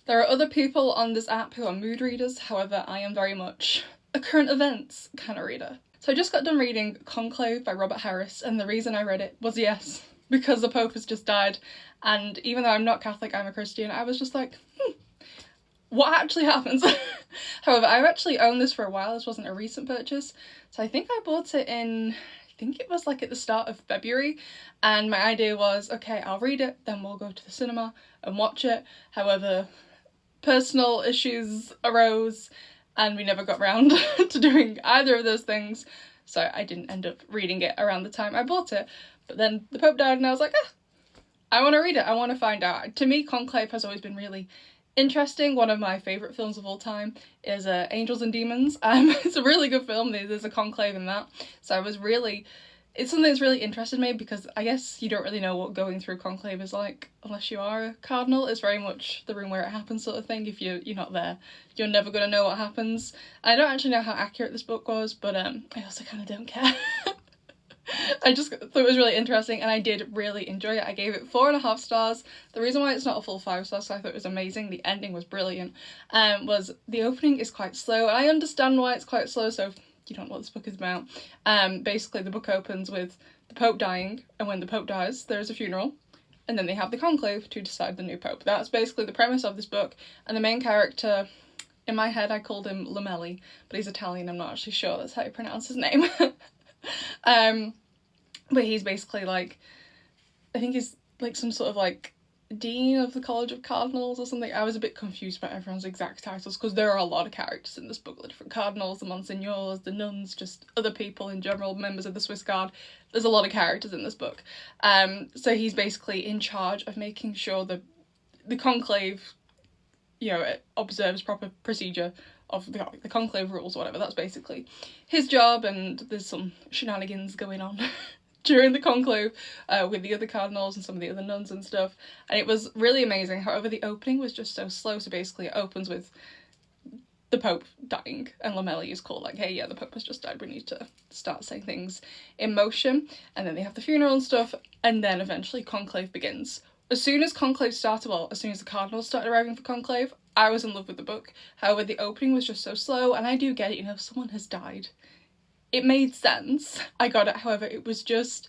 There are other people on this app who are mood readers, however I am very much a current events kind of reader. So I just got done reading Conclave by Robert Harris, and the reason I read it was, yes, because the Pope has just died, and even though I'm not Catholic, I'm a Christian, I was just like, what actually happens? However, I've actually owned this for a while. This wasn't a recent purchase, so I think I bought it in, I think it was like at the start of February, and my idea was, okay, I'll read it, then we'll go to the cinema and watch it. However, personal issues arose and we never got round to doing either of those things, so I didn't end up reading it around the time I bought it. But then the Pope died and I was like, I want to read it, I want to find out. To me, Conclave has always been really interesting. One of my favourite films of all time is Angels and Demons. It's a really good film, there's a conclave in that, so it's something that's really interested me, because I guess you don't really know what going through conclave is like unless you are a cardinal. It's very much the room where it happens sort of thing. If you're not there, you're never going to know what happens. I don't actually know how accurate this book was, but I also kind of don't care. I just thought it was really interesting and I did really enjoy it. I gave it 4.5 stars. The reason why it's not a full 5 stars, so I thought it was amazing, the ending was brilliant, was the opening is quite slow. I understand why it's quite slow, so if you don't know what this book is about, basically the book opens with the Pope dying, and when the Pope dies there's a funeral, and then they have the conclave to decide the new Pope. That's basically the premise of this book, and the main character, in my head I called him Lamelli, but he's Italian, I'm not actually sure that's how you pronounce his name. But he's basically like, I think he's like some sort of like dean of the College of Cardinals or something. I was a bit confused by everyone's exact titles because there are a lot of characters in this book, the different cardinals, the monsignors, the nuns, just other people in general, members of the Swiss Guard. There's a lot of characters in this book. So he's basically in charge of making sure the conclave, it observes proper procedure of the conclave rules or whatever. That's basically his job, and there's some shenanigans going on during the conclave with the other cardinals and some of the other nuns and stuff, and it was really amazing. However, the opening was just so slow, so basically it opens with the Pope dying and Lamelli is called like, hey, yeah, the Pope has just died, we need to start setting things in motion, and then they have the funeral and stuff, and then eventually conclave begins. As soon as conclave started, well, as soon as the cardinals started arriving for conclave, I was in love with the book. However, the opening was just so slow, and I do get it, someone has died. It made sense, I got it, however, it was just,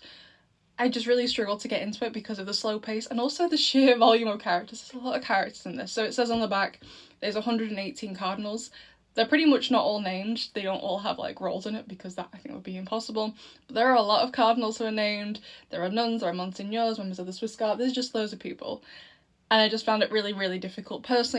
I just really struggled to get into it because of the slow pace and also the sheer volume of characters. There's a lot of characters in this. So it says on the back there's 118 cardinals. They're pretty much not all named, they don't all have like roles in it because that I think would be impossible, but there are a lot of cardinals who are named. There are nuns, there are monsignors, members of the Swiss Guard, there's just loads of people, and I just found it really, really difficult personally